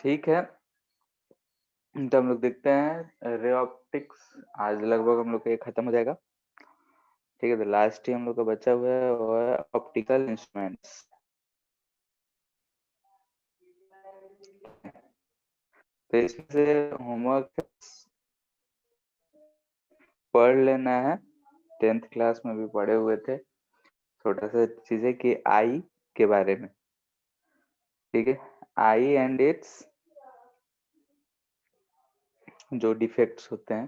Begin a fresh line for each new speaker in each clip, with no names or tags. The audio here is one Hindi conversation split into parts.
ठीक है, तो हम लोग देखते हैं रे ऑप्टिक्स। आज लगभग हम लोग का ये खत्म हो जाएगा। ठीक है, तो लास्ट ही हम लोग का बचा हुआ है वो है ऑप्टिकल इंस्ट्रूमेंट्स। तो इसमें से होमवर्क पढ़ लेना है। 10th क्लास में भी पढ़े हुए थे छोटा सा चीजें कि आई के बारे में। ठीक है, आई एंड इट्स जो डिफेक्ट्स होते हैं।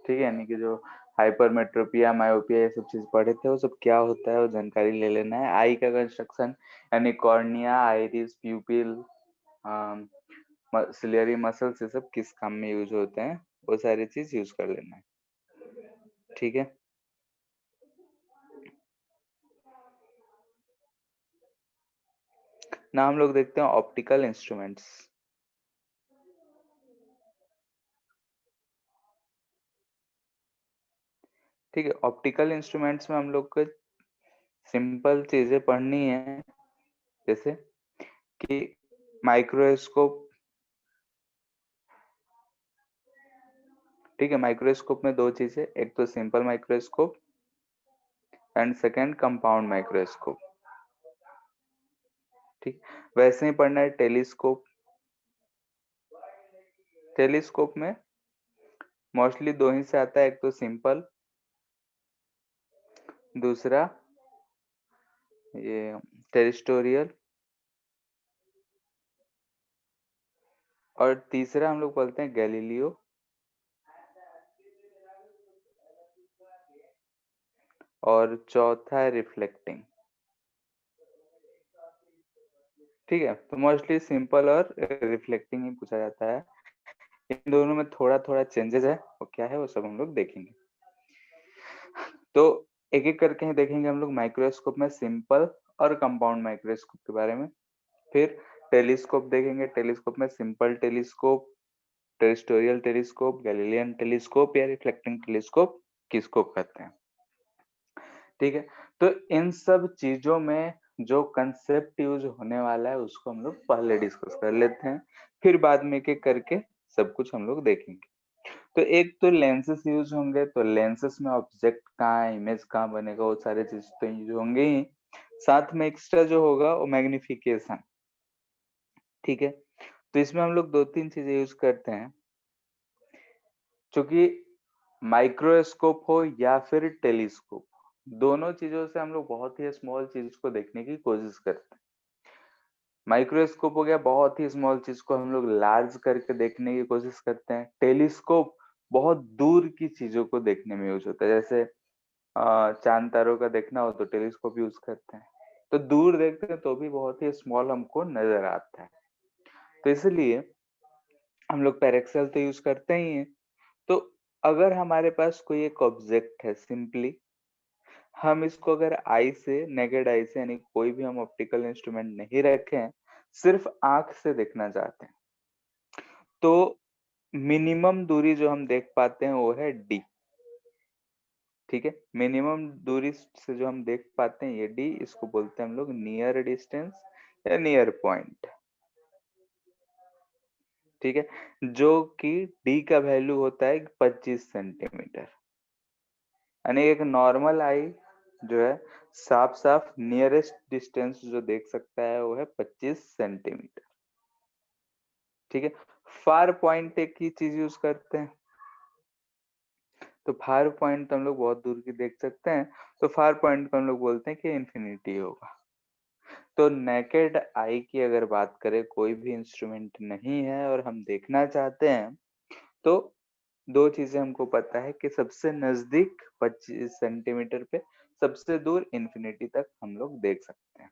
ठीक है, यानी कि जो हाइपरमेट्रोपिया, मायोपिया, ये सब चीज पढ़े थे वो सब क्या होता है वो जानकारी ले लेना है। आई का कंस्ट्रक्शन यानी कॉर्निया, आइरिस, प्यूपिल, सिलियरी मसल्स, ये सब किस काम में यूज होते हैं वो सारी चीज यूज कर लेना है। ठीक है, ना हम लोग देखते हैं ऑप्टिकल इंस्ट्रूमेंट्स। ठीक है, ऑप्टिकल इंस्ट्रूमेंट्स में हम लोग को सिंपल चीजें पढ़नी है, जैसे कि माइक्रोस्कोप। ठीक है, माइक्रोस्कोप में दो चीजें, एक तो simple microscope and second compound microscope. ठीक, वैसे ही पढ़ना है टेलीस्कोप। टेलीस्कोप में मोस्टली दो ही से आता है, एक तो सिंपल, दूसरा ये टेरिस्टोरियल, और तीसरा हम लोग बोलते हैं गैलीलियो, और चौथा है रिफ्लेक्टिंग। ठीक है, तो मोस्टली सिंपल और रिफ्लेक्टिंग ही पूछा जाता है। इन दोनों में थोड़ा थोड़ा चेंजेस है, वो क्या है वो सब हम लोग देखेंगे। तो एक एक करके ही देखेंगे हम लोग। माइक्रोस्कोप में सिंपल और कंपाउंड माइक्रोस्कोप के बारे में, फिर टेलीस्कोप देखेंगे। टेलीस्कोप में simple telescope, terrestrial telescope, Galilean telescope या रिफ्लेक्टिंग टेलीस्कोप किसको कहते हैं। ठीक है, तो इन सब चीजों में जो कंसेप्ट यूज होने वाला है उसको हम लोग पहले डिस्कस कर लेते हैं, फिर बाद में एक करके सब कुछ हम लोग देखेंगे। तो एक तो लेंसेस यूज होंगे, तो लेंसेस में ऑब्जेक्ट कहाँ, इमेज कहाँ बनेगा, वो सारे चीज तो यूज होंगे ही। साथ में एक्स्ट्रा जो होगा वो मैग्निफिकेशन। ठीक है, तो इसमें हम लोग दो तीन चीजें यूज करते हैं, क्योंकि माइक्रोस्कोप हो या फिर टेलीस्कोप, दोनों चीजों से हम लोग बहुत ही स्मॉल चीज को देखने की कोशिश करते हैं। माइक्रोस्कोप हो गया, बहुत ही स्मॉल चीज को हम लोग लार्ज करके देखने की कोशिश करते हैं। टेलीस्कोप बहुत दूर की चीजों को देखने में यूज होता है, जैसे चांद तारों का देखना हो तो टेलीस्कोप यूज करते हैं। तो दूर देखते हैं तो भी बहुत ही स्मॉल हमको नजर आता है, तो इसलिए हम लोग पैरेक्सल तो यूज करते ही हैं। तो अगर हमारे पास कोई एक ऑब्जेक्ट है, सिंपली हम इसको अगर आई से, नेकेड आई से, यानी कोई भी हम ऑप्टिकल इंस्ट्रूमेंट नहीं रखे हैं, सिर्फ आंख से देखना चाहते हैं, तो मिनिमम दूरी जो हम देख पाते हैं वो है डी। ठीक है, मिनिमम दूरी से जो हम देख पाते हैं ये डी, इसको बोलते हैं हम लोग नियर डिस्टेंस या नियर पॉइंट। ठीक है, जो कि डी का वैल्यू होता है 25 सेंटीमीटर। यानी एक नॉर्मल आई जो है साफ साफ नियरेस्ट डिस्टेंस जो देख सकता है वो है 25 सेंटीमीटर। ठीक है, फार पॉइंट एक ही चीज यूज करते हैं, तो फार पॉइंट तो हम लोग बहुत दूर की देख सकते हैं, तो फार पॉइंट को हम लोग बोलते हैं कि इंफिनिटी होगा। तो नेकेड आई की अगर बात करें, कोई भी इंस्ट्रूमेंट नहीं है और हम देखना चाहते हैं, तो दो चीजें हमको पता है कि सबसे नजदीक 25 सेंटीमीटर पे, सबसे दूर इंफिनिटी तक हम लोग देख सकते हैं।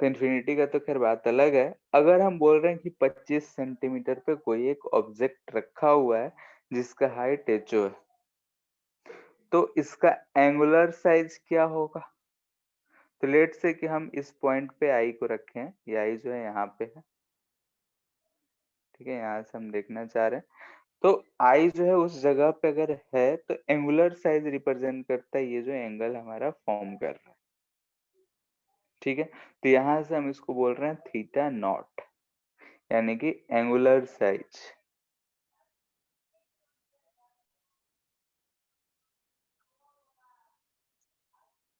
तो इन्फिनिटी का तो खैर बात अलग है। अगर हम बोल रहे हैं कि 25 सेंटीमीटर पे कोई एक ऑब्जेक्ट रखा हुआ है जिसका हाइट एचओ है, तो इसका एंगुलर साइज क्या होगा। तो लेट से कि हम इस पॉइंट पे आई को रखें, ये आई जो है यहाँ पे है। ठीक है, यहाँ से हम देखना चाह रहे हैं, तो आई जो है उस जगह पे अगर है तो एंगुलर साइज रिप्रेजेंट करता है ये जो एंगल हमारा फॉर्म कर रहा है। ठीक है? तो यहाँ से हम इसको बोल रहे हैं थीटा नॉट, यानी कि एंगुलर साइज।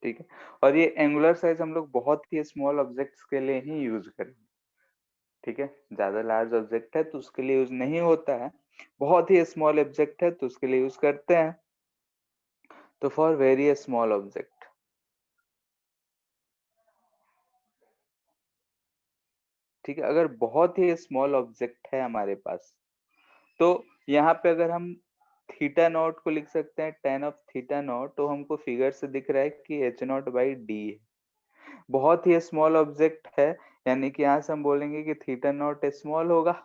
ठीक है? और ये एंगुलर साइज हम लोग बहुत ही स्मॉल ऑब्जेक्ट्स के लिए ही यूज करेंगे। ठीक है? ज्यादा लार्ज ऑब्जेक्ट है तो उसके लिए यूज नहीं होता है, बहुत ही स्मॉल ऑब्जेक्ट है तो उसके लिए यूज करते हैं। तो फॉर वेरी स्मॉल ऑब्जेक्ट, ठीक है, अगर बहुत ही स्मॉल ऑब्जेक्ट है हमारे पास, तो यहाँ पे अगर हम थीटा नॉट को लिख सकते हैं टेन ऑफ थीटा नॉट, तो हमको फिगर से दिख रहा है कि एच नॉट बाई डी है। बहुत ही स्मॉल ऑब्जेक्ट है, यानी कि यहाँ से हम बोलेंगे कि थीटा नॉट स्मॉल होगा।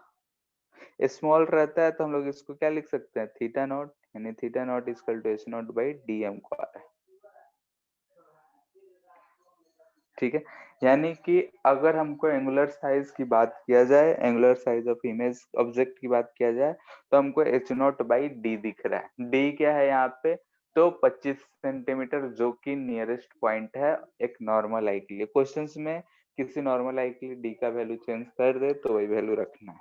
स्मॉल रहता है तो हम लोग इसको क्या लिख सकते हैं, थीटा नॉट, यानी theta not equal to H not by D हमको आ रहा है। ठीक है? यानी कि अगर हमको एंगुलर साइज की बात किया जाए, angular size of image object की बात किया जाए, तो हमको एच नॉट बाई डी दिख रहा है। डी क्या है यहाँ पे, तो 25 सेंटीमीटर, जो कि नियरेस्ट पॉइंट है एक नॉर्मल आई के लिए। क्वेश्चंस में किसी नॉर्मल आई के लिए डी का वैल्यू चेंज कर दे तो वही वैल्यू रखना है।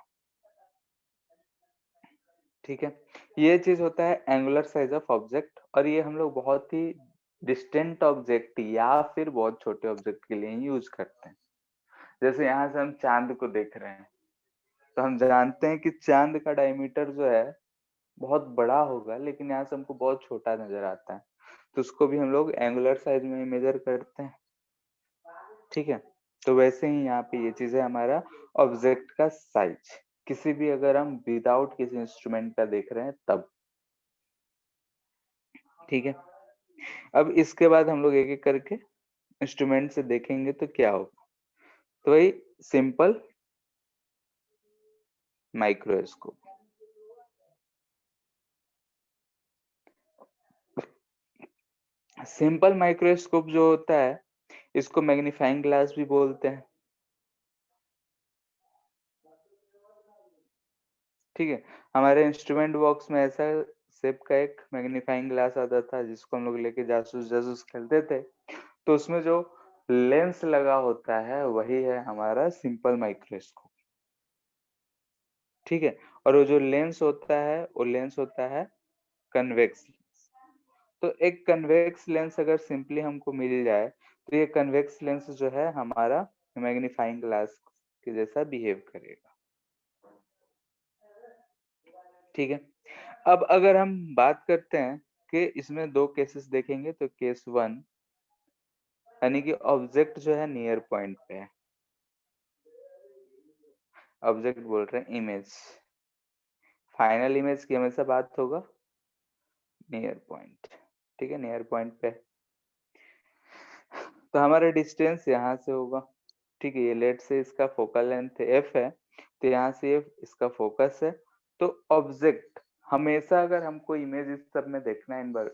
ठीक है? ये चीज होता है एंगुलर साइज ऑफ ऑब्जेक्ट, और ये हम लोग बहुत ही डिस्टेंट ऑब्जेक्ट या फिर बहुत छोटे ऑब्जेक्ट के लिए ही यूज करते हैं। जैसे यहाँ से हम चांद को देख रहे हैं, तो हम जानते हैं कि चांद का डायमीटर जो है बहुत बड़ा होगा, लेकिन यहाँ से हमको बहुत छोटा नजर आता है, तो उसको भी हम लोग एंगुलर साइज में मेजर करते हैं। ठीक है? तो वैसे ही यहाँ पे ये चीज है हमारा ऑब्जेक्ट का साइज, किसी भी अगर हम विदाउट किसी इंस्ट्रूमेंट का देख रहे हैं तब। ठीक है? अब इसके बाद हम लोग एक एक करके इंस्ट्रूमेंट से देखेंगे तो क्या होगा। तो वही सिंपल माइक्रोस्कोप। सिंपल माइक्रोस्कोप जो होता है, इसको मैग्नीफाइंग ग्लास भी बोलते हैं। ठीक है? हमारे इंस्ट्रूमेंट बॉक्स में ऐसा शेप का एक मैग्नीफाइंग ग्लास आता था, जिसको हम लोग लेके जासूस जासूस खेलते थे। तो उसमें जो लेंस लगा होता है वही है हमारा सिंपल माइक्रोस्कोप। ठीक है? और वो जो लेंस होता है वो लेंस होता है कन्वेक्स। तो एक कन्वेक्स लेंस अगर सिंपली हमको मिल जाए, तो ये कन्वेक्स लेंस जो है हमारा मैग्नीफाइंग ग्लास के जैसा बिहेव करेगा। ठीक है? अब अगर हम बात करते हैं कि इसमें दो केसेस देखेंगे, तो केस वन, यानी कि ऑब्जेक्ट जो है नियर पॉइंट पे है, ऑब्जेक्ट बोल रहे हैं इमेज, फाइनल इमेज की हमेशा बात होगा नियर पॉइंट। ठीक है? नियर पॉइंट पे, तो हमारा डिस्टेंस यहाँ से होगा। ठीक है? ये लेट से इसका फोकल लेंथ एफ है, तो यहाँ से एफ इसका फोकस है। तो ऑब्जेक्ट हमेशा, अगर हमको इमेज इस सब में देखना है इन बार,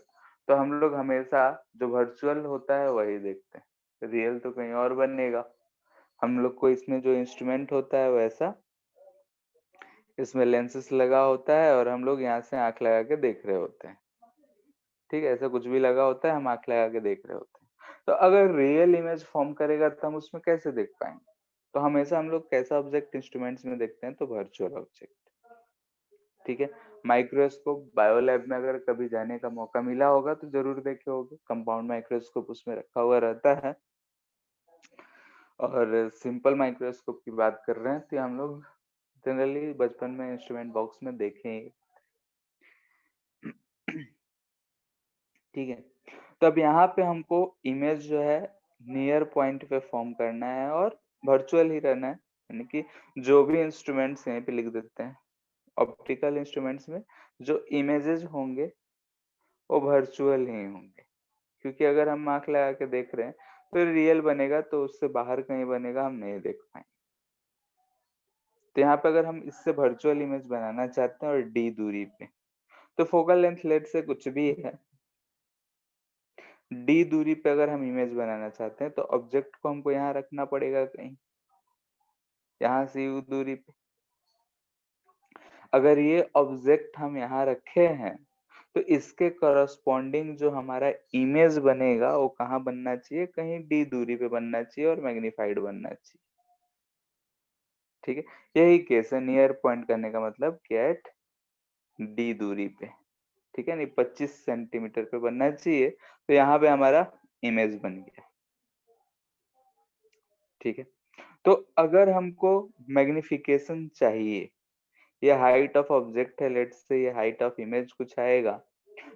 तो हम लोग हमेशा जो वर्चुअल होता है वही देखते हैं, रियल तो कहीं और बनेगा। हम लोग को इसमें जो इंस्ट्रूमेंट होता है वैसा, इसमें लेंसेस लगा होता है और हम लोग यहाँ से आंख लगा के देख रहे होते हैं। ठीक है? ऐसा कुछ भी लगा होता है, हम आंख लगा के देख रहे होते हैं। तो अगर रियल इमेज फॉर्म करेगा तो हम उसमें कैसे देख पाएंगे? तो हमेशा हम लोग कैसा ऑब्जेक्ट इंस्ट्रूमेंट्स में देखते हैं, तो वर्चुअल ऑब्जेक्ट। ठीक है? माइक्रोस्कोप बायो लैब में अगर कभी जाने का मौका मिला होगा तो जरूर देखे होगे, कंपाउंड माइक्रोस्कोप उसमें रखा हुआ रहता है। और सिंपल माइक्रोस्कोप की बात कर रहे हैं तो हम लोग जनरली बचपन में इंस्ट्रूमेंट बॉक्स में देखे ही। ठीक है? तो अब यहाँ पे हमको इमेज जो है नियर पॉइंट पे फॉर्म करना है और वर्चुअल ही रहना है, यानी कि जो भी इंस्ट्रूमेंट्स यहीं पे लिख देते हैं, ऑप्टिकल इंस्ट्रूमेंट्स में जो इमेजेस होंगे वो वर्चुअल ही होंगे, क्योंकि अगर हम आंख लगा के देख रहे हैं तो रियल बनेगा, तो उससे बाहर कहीं बनेगा हम नहीं देख पाएंगे। तो यहाँ पे अगर हम इससे वर्चुअल इमेज बनाना चाहते हैं और डी दूरी पे, तो फोकल लेंथ लेट से कुछ भी है, डी दूरी पे अगर हम इमेज बनाना चाहते हैं तो ऑब्जेक्ट को हमको यहाँ रखना पड़ेगा कहीं, यहाँ से यू दूरी पे। अगर ये ऑब्जेक्ट हम यहाँ रखे हैं तो इसके करस्पॉन्डिंग जो हमारा इमेज बनेगा वो कहाँ बनना चाहिए, कहीं डी दूरी पे बनना चाहिए और मैग्नीफाइड बनना चाहिए। ठीक है, यही केस है, नियर पॉइंट करने का मतलब क्या है, डी दूरी पे। ठीक है, नहीं 25 सेंटीमीटर पे बनना चाहिए, तो यहाँ पे हमारा इमेज बन गया। ठीक है, तो अगर हमको मैग्निफिकेशन चाहिए, ये हाइट ऑफ ऑब्जेक्ट है, लेट्स से ये हाइट ऑफ इमेज कुछ आएगा,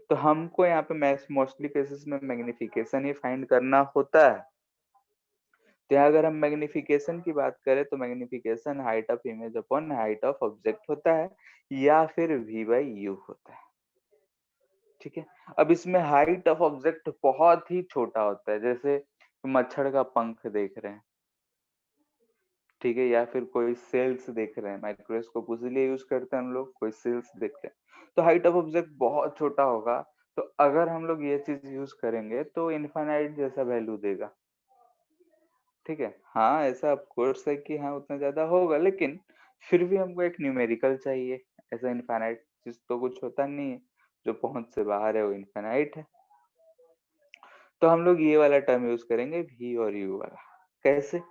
तो हमको यहाँ पे मोस्टली केसेस में मैग्निफिकेशन ही फाइंड करना होता है। तो यहाँ अगर हम मैग्निफिकेशन की बात करें तो magnification height of image upon height of object होता है, या फिर v बाई यू होता है। ठीक है, अब इसमें हाइट ऑफ ऑब्जेक्ट बहुत ही छोटा होता है, जैसे मच्छर का पंख देख रहे हैं, ठीक है, या फिर कोई सेल्स देख रहे हैं, माइक्रोस्कोप उसीलिए यूज करते हैं हम लोग, कोई सेल्स देख रहे हैं, तो हाइट ऑफ ऑब्जेक्ट बहुत छोटा होगा। तो अगर हम लोग ये चीज यूज करेंगे तो इनफाइनाइट जैसा वैल्यू देगा। ठीक है, हाँ ऐसा ऑफ कोर्स है कि हाँ उतना ज्यादा होगा, लेकिन फिर भी हमको एक न्यूमेरिकल चाहिए। ऐसा इनफाइनाइट चीज तो कुछ होता नहीं है, जो पहुंच से बाहर है वो इनफाइनाइट है। तो हम लोग ये वाला टर्म यूज करेंगे, भी और यू वाला। कैसे?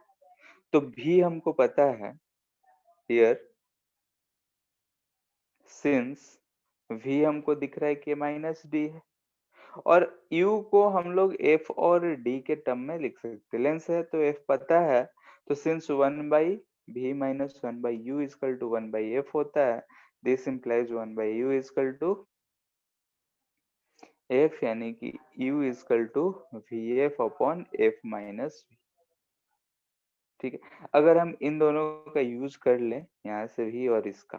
तो भी हमको पता है, हियर सिंस v हमको दिख रहा है कि माइनस डी है, और u को हम लोग f और d के टर्म में लिख सकते हैं। लेंस है तो f पता है, तो since 1/v-1/u equal to 1/f होता है, this implies 1/u equal to f, यानी कि u equal to vf upon f minus v। ठीक है, अगर हम इन दोनों का यूज कर लें, यहाँ से v और इसका,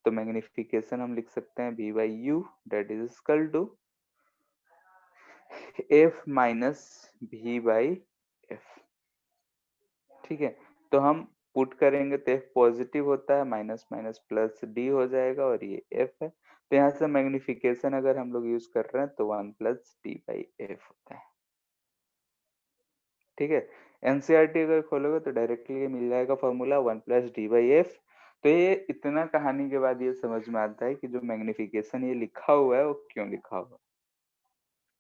तो मैग्निफिकेशन हम लिख सकते हैं v by U that is equal to f minus v by F. ठीक है, तो हम पुट करेंगे तो f पॉजिटिव होता है, माइनस माइनस प्लस d हो जाएगा, और ये f है, तो यहाँ से मैग्निफिकेशन अगर हम लोग यूज कर रहे हैं तो 1 प्लस डी बाई एफ होता है। ठीक है, एनसीईआरटी अगर खोलोगे तो डायरेक्टली ये मिल जाएगा formula 1 plus D by F. तो ये इतना कहानी के बाद ये समझ में आता है कि जो मैग्निफिकेशन ये लिखा हुआ है वो क्यों लिखा हुआ है।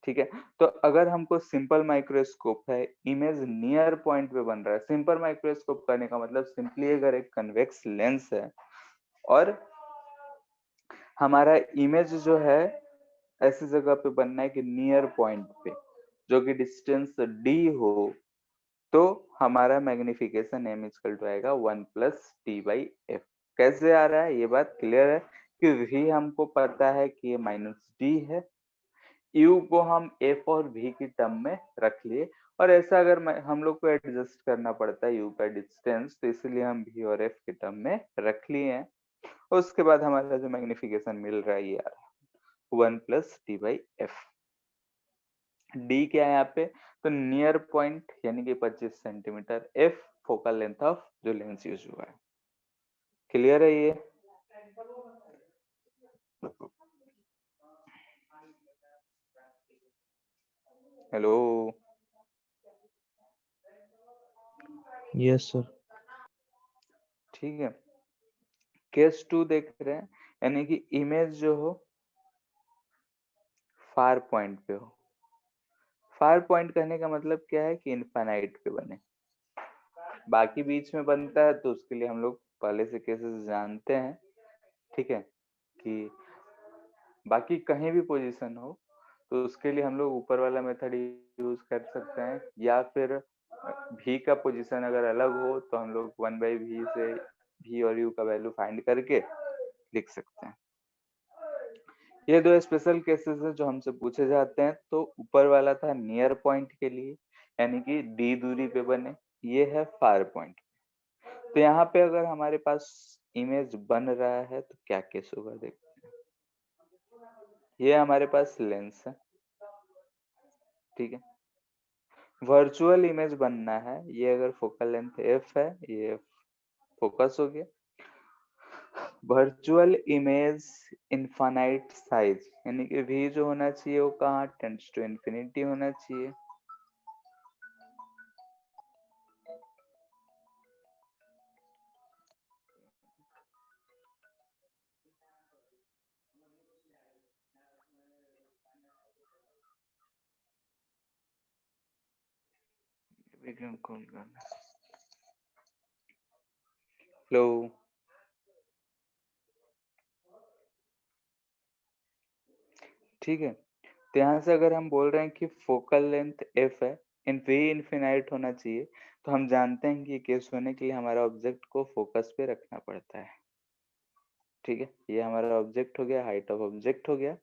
ठीक है, तो अगर हमको सिंपल माइक्रोस्कोप है, इमेज नियर पॉइंट पे बन रहा है, सिंपल माइक्रोस्कोप करने का मतलब सिंपली अगर एक कन्वेक्स लेंस है और हमारा इमेज जो है ऐसी जगह पे बनना है कि नियर पॉइंट पे, जो कि डिस्टेंस d हो, तो हमारा मैग्निफिकेशन एम इक्वल टू आएगा 1 प्लस टी बाई एफ। कैसे आ रहा है ये बात क्लियर है कि v हमको पता है कि ये माइनस डी है, u को हम f और v की टर्म में रख लिए, और ऐसा अगर हम लोग को एडजस्ट करना पड़ता है u का डिस्टेंस, तो इसलिए हम v और f की टर्म में रख लिए हैं। उसके बाद हमारा जो मैग्निफिकेशन मिल रहा है ये आ रहा है 1 plus T by F. D क्या है यहाँ पे, तो नियर पॉइंट यानी कि 25 centimetre, F focal length of जो लेंस यूज हुआ है। क्लियर है ये? हेलो?
Yes sir.
ठीक है, केस 2 देख रहे हैं, यानी कि इमेज जो हो फार पॉइंट पे हो। फार पॉइंट कहने का मतलब क्या है कि इनफाइनाइट पे बने, बाकी बीच में बनता है तो उसके लिए हम लोग पहले से केसेस जानते हैं। ठीक है, कि बाकी कहीं भी पोजीशन हो तो उसके लिए हम लोग ऊपर वाला मेथड यूज कर सकते हैं, या फिर भी का पोजीशन अगर अलग हो तो हम लोग 1/v से भी और यू का वैल्यू फाइंड करके लिख सकते हैं। ये दो स्पेशल केसेस है जो हमसे पूछे जाते हैं। तो ऊपर वाला था नियर पॉइंट के लिए, यानी कि डी दूरी पे बने, ये है फार पॉइंट। तो यहाँ पे अगर हमारे पास इमेज बन रहा है तो क्या केस होगा, देखते हैं। ये हमारे पास लेंस है, ठीक है, वर्चुअल इमेज बनना है, ये अगर फोकल लेंथ एफ है, ये फोकस हो गया। वर्चुअल इमेज इनफाइनाइट साइज, यानी कि v जो होना चाहिए वो कहाँ, टेंड्स टू इंफिनिटी होना चाहिए। विक्रम कॉल करना फ्लो। ठीक है, तो यहाँ से अगर हम बोल रहे हैं कि फोकल लेंथ एफ है, इन वी इनफिनाइट होना चाहिए, तो हम जानते हैं कि ये केस होने के लिए हमारा ऑब्जेक्ट को फोकस पे रखना पड़ता है। ठीक है, ये हमारा ऑब्जेक्ट हो गया, हाइट ऑफ ऑब्जेक्ट हो गया।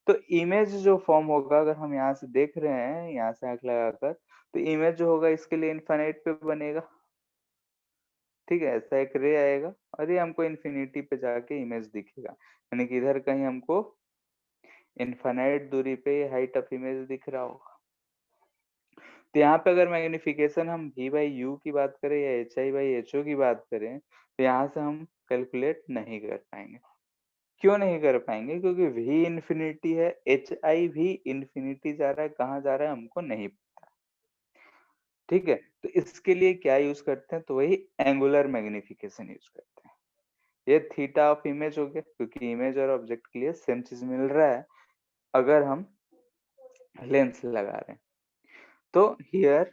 तो इमेज जो फॉर्म होगा, अगर हम यहाँ से देख रहे हैं, यहाँ से आंख लगाकर, तो इमेज जो होगा इसके लिए इनफाइनाइट पे बनेगा। ठीक है, ऐसा एक रे आएगा और ये हमको इन्फिनिटी पे जाके इमेज दिखेगा, यानी कि इधर कहीं हमको इनफाइनाइट दूरी पे हाइट ऑफ इमेज दिख रहा होगा। तो यहाँ पे अगर मैग्निफिकेशन हम v बाई यू की बात करें या H I by H O की बात करें, तो यहाँ से हम कैलकुलेट नहीं कर पाएंगे। क्यों नहीं कर पाएंगे? क्योंकि v इंफिनिटी है, एच आई भी इंफिनिटी जा रहा है, कहाँ जा रहा है हमको नहीं पता। ठीक है, तो इसके लिए क्या यूज करते हैं? तो वही एंगुलर मैग्निफिकेशन यूज करते हैं। ये थीटा ऑफ इमेज हो गया, क्योंकि इमेज और ऑब्जेक्ट के लिए सेम चीज मिल रहा है अगर हम लेंस लगा रहे हैं। तो here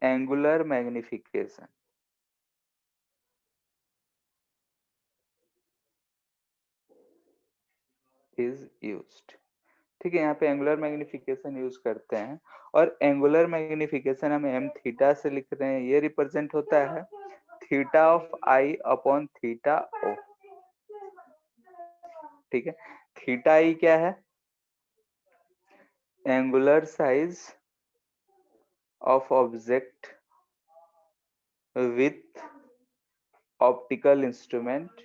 angular magnification is used. ठीक है, यहाँ पे एंगुलर मैग्निफिकेशन यूज करते हैं, और एंगुलर मैग्निफिकेशन हम एम थीटा से लिख रहे हैं। ये रिप्रेजेंट होता है theta of I upon theta O. ठीक है, थीटा आई क्या है? Angular size of object with optical instrument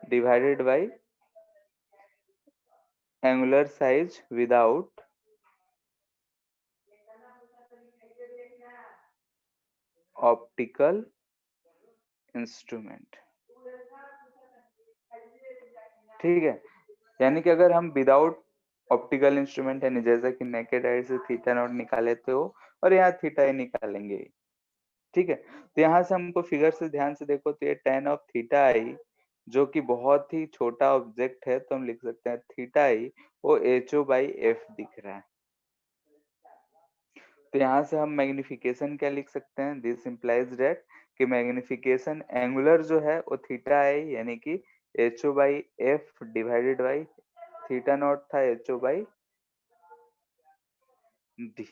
divided by angular size without optical instrument. ठीक है, यानी कि अगर हम विदाउट ऑप्टिकल इंस्ट्रूमेंट, यानी जैसा कि नेकेड आई से थीटा नॉट निकाले थे हो, और यहाँ थीटा ही निकालेंगे। ठीक है, तो यहाँ से हमको फिगर से ध्यान से देखो, तो ये tan ऑफ थीटा आई जो कि बहुत ही छोटा ऑब्जेक्ट है, तो हम लिख सकते हैं थीटा आई वो एच ओ बाई एफ दिख रहा है। तो यहाँ से हम मैग्निफिकेशन क्या लिख सकते हैं? दिस इम्प्लाइज दैट कि मैग्निफिकेशन एंगुलर जो है वो थीटा आई यानी कि H O by F divided by theta not था एच ओ बाई डी।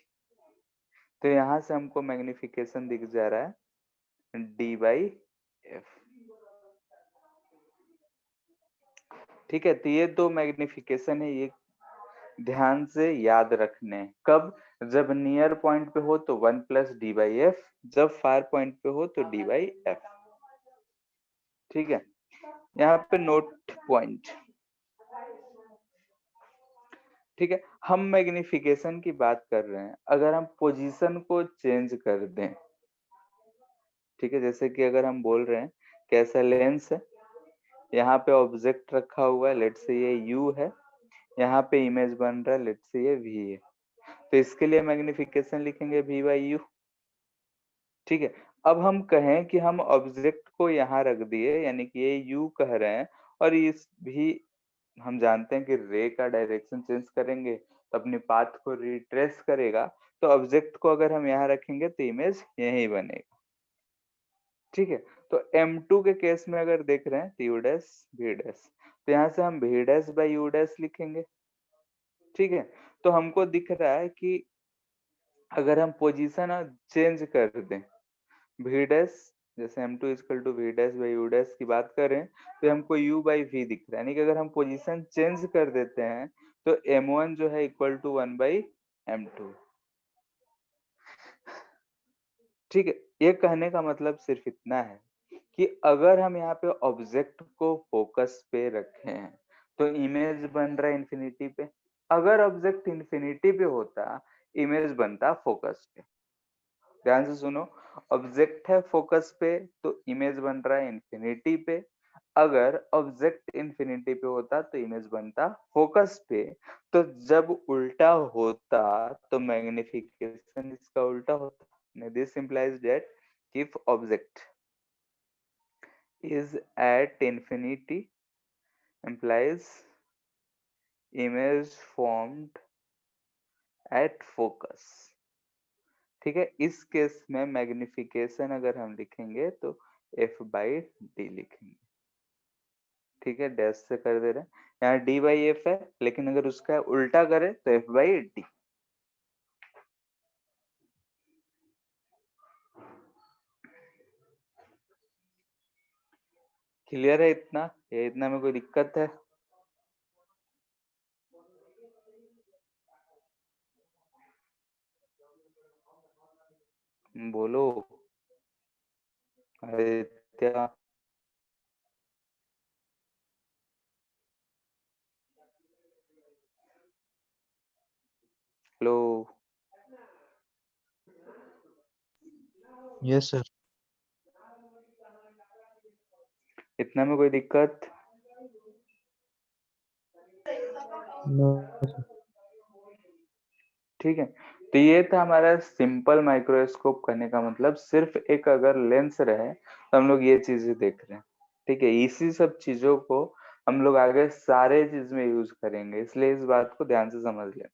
तो यहाँ से हमको मैग्निफिकेशन दिख जा रहा है डी बाई एफ। ठीक है, तो ये दो मैग्निफिकेशन है, ये ध्यान से याद रखने हैं। कब? जब नियर पॉइंट पे हो तो 1 प्लस डी बाई एफ, जब फार पॉइंट पे हो तो डी बाई एफ। ठीक है, यहाँ पे नोट पॉइंट। ठीक है, हम मैग्निफिकेशन की बात कर रहे हैं, अगर हम पोजीशन को चेंज कर दें, ठीक है, जैसे कि अगर हम बोल रहे हैं कैसा लेंस है, यहाँ पे ऑब्जेक्ट रखा हुआ है, लेट से ये यू है, यहाँ पे इमेज बन रहा है, लेट से ये वी है, तो इसके लिए मैग्निफिकेशन लिखेंगे वी बाई यू। ठीक है, अब हम कहें कि हम ऑब्जेक्ट को यहाँ रख दिए, यानी कि ये यू कह रहे हैं, और इस भी हम जानते हैं कि रे का डायरेक्शन चेंज करेंगे तो अपने पाथ को रिट्रेस करेगा, तो ऑब्जेक्ट को अगर हम यहाँ रखेंगे तो इमेज यही बनेगा। ठीक है, तो M2 के केस में अगर देख रहे हैं तो यू डैश वी डैश, तो यहाँ से हम V dash by U dash लिखेंगे। ठीक है, तो हमको दिख रहा है कि अगर हम पोजीशन चेंज कर दें, वी डैश जैसे M2 equal to V dash by U dash की बात करें, तो हमको u बाई वी दिख रहा है, यानी कि अगर हम पोजीशन चेंज कर देते हैं तो M1 जो है इक्वल टू 1 बाई M2। ठीक है, ये कहने का मतलब सिर्फ इतना है कि अगर हम यहाँ पे ऑब्जेक्ट को फोकस पे रखे हैं तो इमेज बन रहा है इन्फिनिटी पे। अगर ऑब्जेक्ट इन्फिनिटी पे होता, इमेज बनता फोकस पे। ध्यान से सुनो, ऑब्जेक्ट है फोकस पे तो इमेज बन रहा है इन्फिनिटी पे। अगर ऑब्जेक्ट इन्फिनिटी पे होता तो इमेज बनता फोकस पे। तो जब उल्टा होता तो मैग्निफिकेशन इसका उल्टा होता। This implies that if object is at infinity implies image formed at focus. ठीक है, इस केस में मैग्निफिकेशन अगर हम लिखेंगे तो f/d लिखेंगे। ठीक है, डैश से कर दे रहे हैं, यहाँ d/f है, लेकिन अगर उसका उल्टा करें तो f/d। क्लियर है इतना? ये इतना में कोई दिक्कत है? बोलो आदित्य। हेलो।
Yes sir.
इतना में कोई दिक्कत?
नो।
ठीक है, तो ये था हमारा सिंपल माइक्रोस्कोप करने का मतलब। सिर्फ एक अगर लेंस रहे तो हम लोग ये चीजें देख रहे हैं। ठीक है, इसी सब चीजों को हम लोग आगे सारे चीज में यूज करेंगे, इसलिए इस बात को ध्यान से समझ लें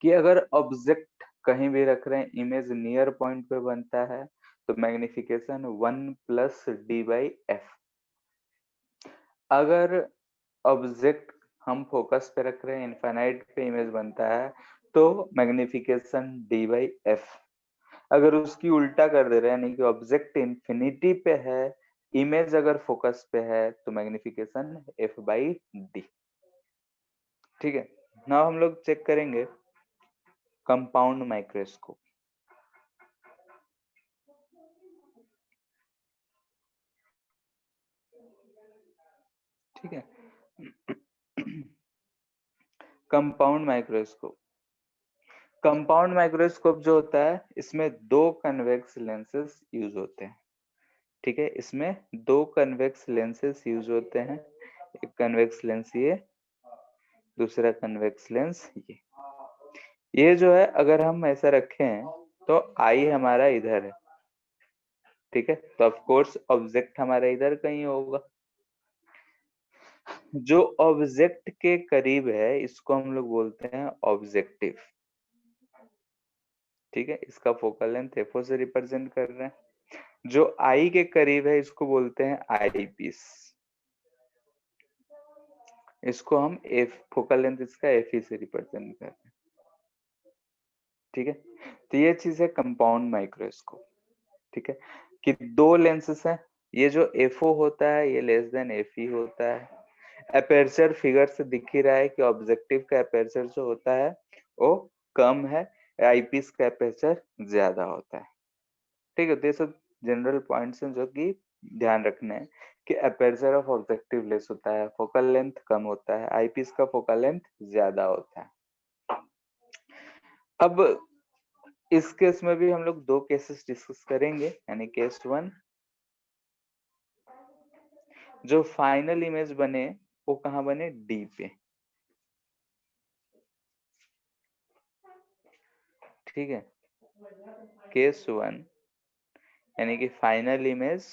कि अगर ऑब्जेक्ट कहीं भी रख रहे हैं, इमेज नियर पॉइंट पे बनता है तो मैग्निफिकेशन 1+d/f। अगर ऑब्जेक्ट हम फोकस पे रख रहे हैं, इनफाइनाइट पे इमेज बनता है तो मैग्निफिकेशन d/f। अगर उसकी उल्टा कर दे रहे हैं, यानी कि ऑब्जेक्ट इंफिनिटी पे है, इमेज अगर फोकस पे है तो मैग्निफिकेशन f/d। ठीक है, नाउ हम लोग चेक करेंगे कंपाउंड माइक्रोस्कोप। ठीक है, कंपाउंड माइक्रोस्कोप। कंपाउंड माइक्रोस्कोप जो होता है, इसमें दो कन्वेक्स लेंसेज यूज होते हैं। ठीक है, इसमें दो कन्वेक्स लेंसेज यूज होते हैं। एक कन्वेक्स लेंस ये, दूसरा कन्वेक्स लेंस ये जो है अगर हम ऐसा रखें तो आई हमारा इधर है। ठीक है, तो ऑफ कोर्स ऑब्जेक्ट हमारा इधर कहीं होगा। जो ऑब्जेक्ट के करीब है इसको हम लोग बोलते हैं ऑब्जेक्टिव। ठीक है, इसका फोकल लेंथ एफओ से रिप्रेजेंट कर रहे हैं। जो आई के करीब है इसको बोलते हैं आई पीस। इसको हम एफ, फोकल लेंथ इसका एफ ई से रिप्रेजेंट कर रहे हैं। ठीक है, तो ये चीज है कंपाउंड माइक्रोस्कोप। ठीक है, कि दो लेंसेस हैं, ये जो एफओ होता है ये लेस देन एफ ई होता है। अपर्चर फिगर से दिख ही रहा है कि ऑब्जेक्टिव का अपर्चर जो होता है वो कम है, आईपीस का अपर्चर ज्यादा होता है। ठीक है, तो ये सब जनरल पॉइंट्स हैं जो कि ध्यान रखने हैं कि अपर्चर ऑफ ऑब्जेक्टिव लेस होता है, फोकल लेंथ कम होता है, आईपीस का फोकल लेंथ ज्यादा होता है। अब इस केस में भी हम लोग दो केसेस डिस्कस करेंगे, यानी केस 1, जो फाइनल इमेज बने वो कहाँ बने, डी पे। ठीक है, केस 1 यानी कि final image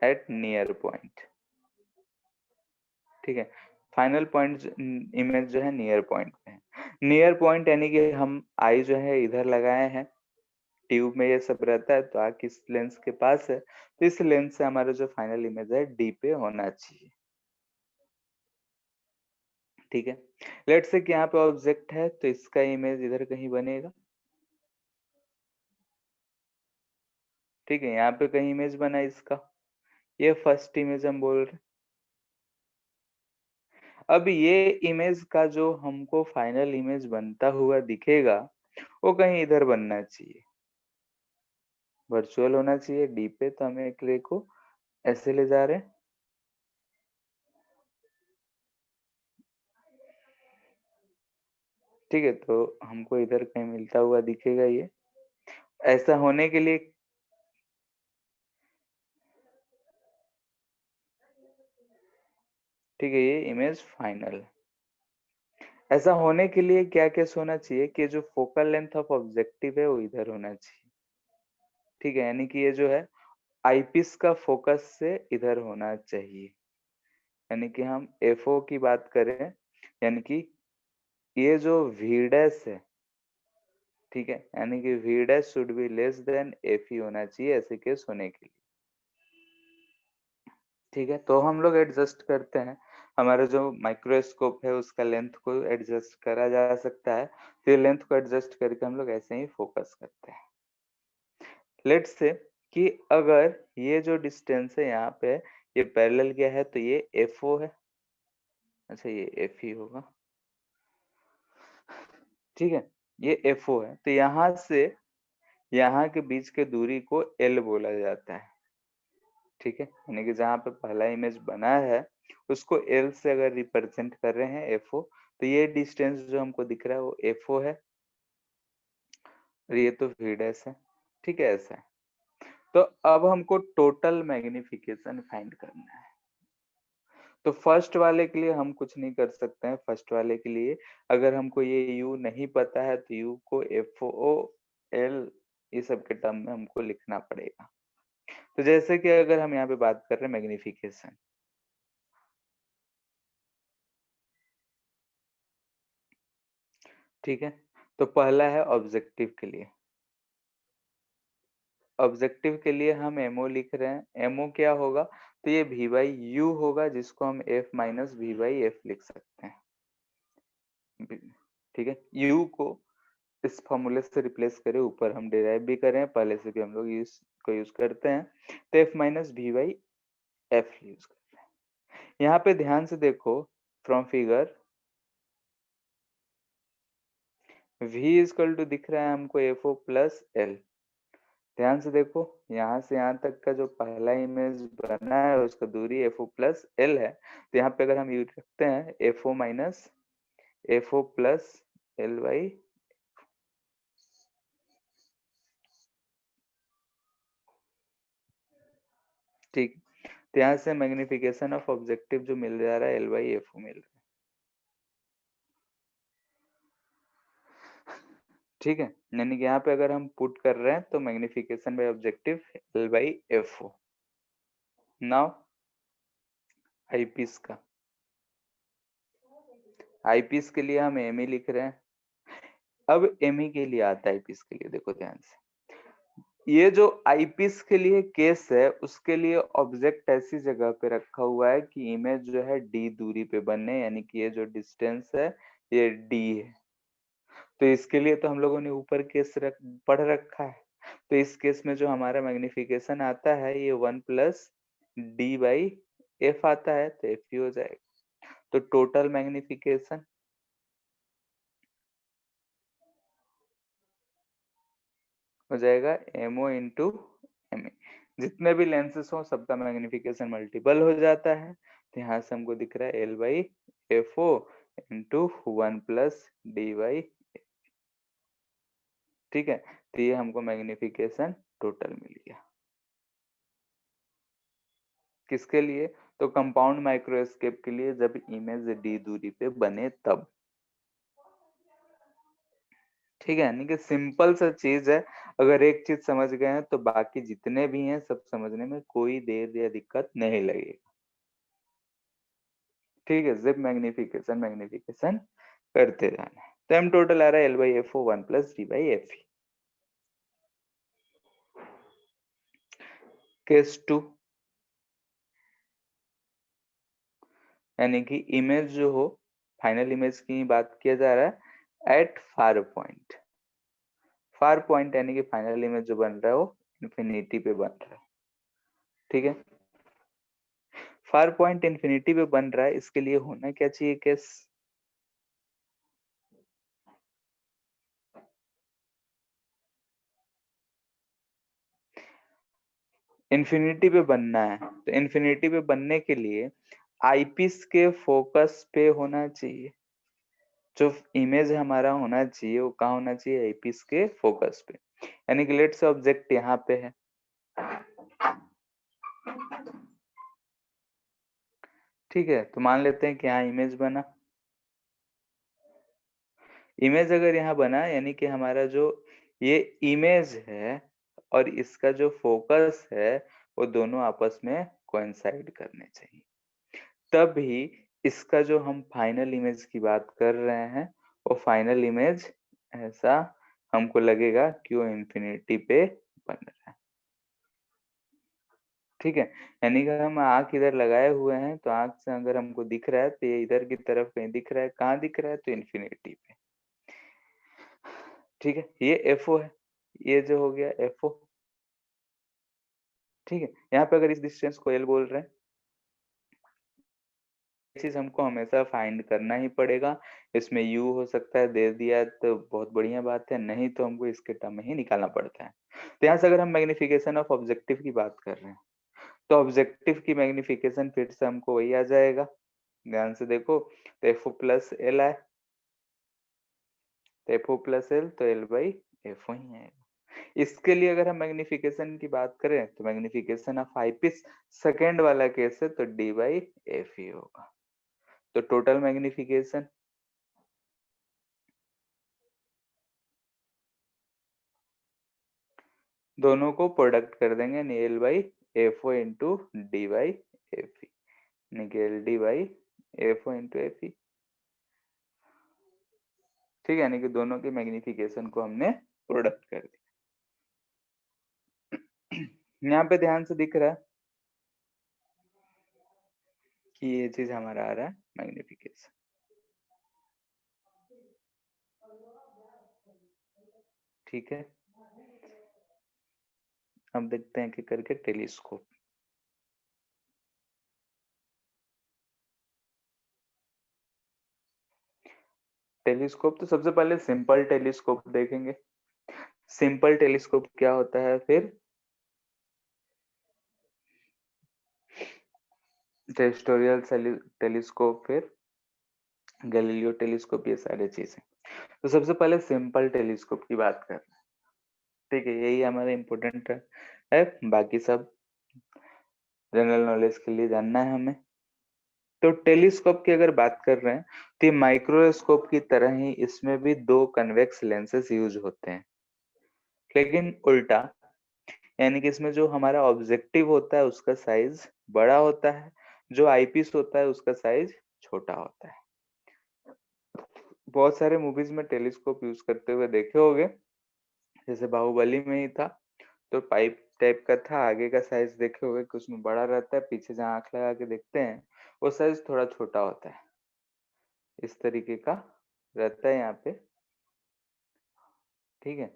at near point. ठीक है, फाइनल पॉइंट इमेज जो है नियर पॉइंट पे है। नियर पॉइंट यानी कि हम आई जो है इधर लगाए हैं, ट्यूब में ये सब रहता है, तो आँख इस लेंस के पास है, तो इस लेंस से हमारा जो फाइनल इमेज है डी पे होना चाहिए। ठीक है, लेट्स से कि यहाँ पे ऑब्जेक्ट है तो इसका इमेज इधर कहीं बनेगा। ठीक है, यहाँ पे कहीं इमेज बना इसका, ये फर्स्ट इमेज हम बोल रहे। अब ये इमेज का जो हमको फाइनल इमेज बनता हुआ दिखेगा वो कहीं इधर बनना चाहिए, वर्चुअल होना चाहिए डी पे, तो हमें एक रे को ऐसे ले जा रहे हैं। ठीक है, तो हमको इधर कहीं मिलता हुआ दिखेगा ये। ऐसा होने के लिए, ठीक है, ये इमेज फाइनल। ऐसा होने के लिए क्या केस होना चाहिए कि जो फोकल लेंथ ऑफ ऑब्जेक्टिव है वो इधर होना चाहिए। ठीक है, यानी कि ये जो है आईपीस का फोकस से इधर होना चाहिए। यानी कि हम FO की बात करें, यानी कि ये जो V डैश है, ठीक है? यानी कि V dash should be less than FE होना चाहिए ऐसे केस होने के लिए। ठीक है? तो हम लोग एडजस्ट करते हैं। हमारा जो माइक्रोस्कोप है उसका लेंथ को एडजस्ट करा जा सकता है। तो ये लेंथ को एडजस्ट करके हम लोग ऐसे ही फोकस करते हैं। लेट्स से कि अगर ये जो डिस्टेंस है यहाँ पे ये पैरेलल गया है तो ये FO है। अच्छा ये FE होगा। ठीक है? ये FO है। तो यहाँ से यहाँ के बीच के दूरी को L बोला जाता है। ठीक है? यानी कि जहाँ पे पहला इमेज बना है उसको L से अगर रिप्रेजेंट कर रहे हैं FO, तो ये डिस्टेंस जो हमको दिख रहा है वो FO है और ये तो V डैश है। ठीक है? ऐसा है। तो अब हमको टोटल मैग्निफिकेशन फाइंड करना है। तो फर्स्ट वाले के लिए हम कुछ नहीं कर सकते हैं। फर्स्ट वाले के लिए अगर हमको ये U नहीं पता है तो U को FO L ये सब के टर्म में हमको लिखना पड़ेगा। तो जैसे कि अगर हम यहाँ पे बात कर रहे हैं मैग्निफिकेशन, ठीक है? तो पहला है ऑब्जेक्टिव के लिए। ऑब्जेक्टिव के लिए हम MO लिख रहे हैं। MO क्या होगा? तो ये V बाई U होगा जिसको हम F minus V by F लिख सकते हैं। ठीक है? U को इस फॉर्मूले से रिप्लेस करें, ऊपर हम डिराइव भी करें, पहले से भी हम लोग इसको यूज करते हैं। तो F minus V by F use करते हैं। यहाँ पे ध्यान से देखो from figure V equal to दिख रहा है हमको FO प्लस L। ध्यान से देखो यहाँ से यहाँ तक का जो पहला इमेज बना है उसका दूरी FO प्लस L है। तो यहाँ पे अगर हम यूज करते हैं FO minus FO plus L by, ठीक। तो यहाँ से मैग्निफिकेशन ऑफ ऑब्जेक्टिव जो मिल जा रहा है L बाई FO मिल रहा है। ठीक है? यानी कि यहाँ पे अगर हम पुट कर रहे हैं तो magnification bye objective L by FO। Now eyepiece का, आईपीस के लिए हम ME लिख रहे हैं। अब ME के लिए आता है आईपीस के लिए, देखो ध्यान से। ये जो आईपीस के लिए केस है उसके लिए ऑब्जेक्ट ऐसी जगह पे रखा हुआ है कि इमेज जो है D दूरी पे बने, यानी कि ये जो डिस्टेंस है ये D है। तो इसके लिए तो हम लोगों ने ऊपर केस पढ़ रखा है। तो इस केस में जो हमारा मैग्निफिकेशन आता है ये 1 प्लस D बाई F आता है, तो F ही हो जाएगा। तो टोटल मैग्निफिकेशन हो जाएगा MO इंटू ME। जितने भी लेंसेस हो सबका मैग्निफिकेशन मल्टीपल हो जाता है। तो यहाँ से हमको दिख रहा है L by FO into 1 plus D by, ठीक है? तो ये हमको मैग्निफिकेशन टोटल मिल गया। किसके लिए? तो कंपाउंड माइक्रोस्कोप के लिए जब इमेज D दूरी पे बने तब। ठीक है? यानी कि सिंपल सा चीज है। अगर एक चीज समझ गए हैं तो बाकी जितने भी हैं सब समझने में कोई देर या दिक्कत नहीं लगेगी। ठीक है? सिर्फ मैग्निफिकेशन मैग्निफिकेशन करते जाना है। तो एम टोटल आ रहा है L by FO 1 plus D by FE। Case 2, यानी कि इमेज जो हो, फाइनल इमेज की बात किया जा रहा है at far point. Far point यानी कि फाइनल इमेज जो बन रहा है वो इंफिनिटी पे बन रहा है। ठीक है? फार पॉइंट इंफिनिटी पे बन रहा है, इसके लिए होना क्या चाहिए केस? इंफिनिटी पे बनना है, तो इंफिनिटी पे बनने के लिए आईपीस के फोकस पे होना चाहिए। जो इमेज हमारा होना चाहिए वो कहाँ होना चाहिए? आईपीस के फोकस पे। यानी कि लेट्स से ऑब्जेक्ट यहाँ पे है, ठीक है? तो मान लेते हैं कि यहाँ इमेज बना। इमेज अगर यहाँ बना यानी कि हमारा जो ये इमेज है और इसका जो फोकस है वो दोनों आपस में कोइंसाइड करने चाहिए, तभी इसका जो हम फाइनल इमेज की बात कर रहे हैं वो फाइनल इमेज ऐसा हमको लगेगा कि वो इंफिनिटी पे बन रहा है। ठीक है, यानी कि हम आंख इधर लगाए हुए हैं तो आंख से अगर हमको दिख रहा है तो ये इधर की तरफ कहीं दिख रहा है, कहाँ दिख रहा है तो इंफिनिटी पे। ठीक है, ये एफओ है, ये जो हो गया एफओ। ठीक है, यहाँ पे अगर इस डिस्टेंस को एल बोल रहे हैं, चीज हमको हमेशा फाइंड करना ही पड़ेगा। इसमें यू हो सकता है, दे दिया तो बहुत बढ़िया बात है, नहीं तो हमको इसके टर्म में ही निकालना पड़ता है। तो यहाँ से अगर हम मैग्निफिकेशन ऑफ ऑब्जेक्टिव की बात कर रहे हैं तो ऑब्जेक्टिव की मैग्निफिकेशन फिर से हमको वही आ जाएगा। ध्यान से देखो, तो एफ प्लस एल आए, तो एफ प्लस एल तो एल बाई एफ ही आएगा। इसके लिए अगर हम मैग्निफिकेशन की बात करें तो मैग्निफिकेशन ऑफ आईपीस सेकेंड वाला केस है तो डी बाई एफ ही होगा। तो टोटल मैग्निफिकेशन दोनों को प्रोडक्ट कर देंगे, यानी L by F O into D by F E, यानी कि L D by F O into F E. ठीक है, यानी कि दोनों के मैग्निफिकेशन को हमने प्रोडक्ट कर दिया। यहाँ पे ध्यान से दिख रहा है कि ये चीज हमारा आ रहा है मैग्निफिकेशन। ठीक है, अब देखते हैं कि करके टेलीस्कोप। टेलीस्कोप तो सबसे पहले सिंपल टेलीस्कोप देखेंगे। सिंपल टेलीस्कोप क्या होता है, फिर टेरेस्ट्रियल टेलीस्कोप, फिर गैलीलियो टेलीस्कोप, ये सारी चीजें। तो सबसे पहले सिंपल टेलीस्कोप की बात कर रहे हैं। ठीक है, यही हमारा इम्पोर्टेंट है, बाकी सब जनरल नॉलेज के लिए जानना है हमें। तो टेलीस्कोप की अगर बात कर रहे हैं तो माइक्रोस्कोप की तरह ही इसमें भी दो कन्वेक्स लेंसेज यूज होते हैं, लेकिन उल्टा, यानी कि इसमें जो हमारा ऑब्जेक्टिव होता है उसका साइज बड़ा होता है, जो आईपीस होता है उसका साइज छोटा होता है। बहुत सारे मूवीज में टेलीस्कोप यूज करते हुए देखे होंगे, जैसे बाहुबली में ही था, तो पाइप टाइप का था, आगे का साइज देखे होंगे कि उसमें बड़ा रहता है, पीछे जहाँ आंख लगा के देखते हैं वो साइज थोड़ा छोटा होता है। इस तरीके का रहता है यहाँ पे। ठीक है,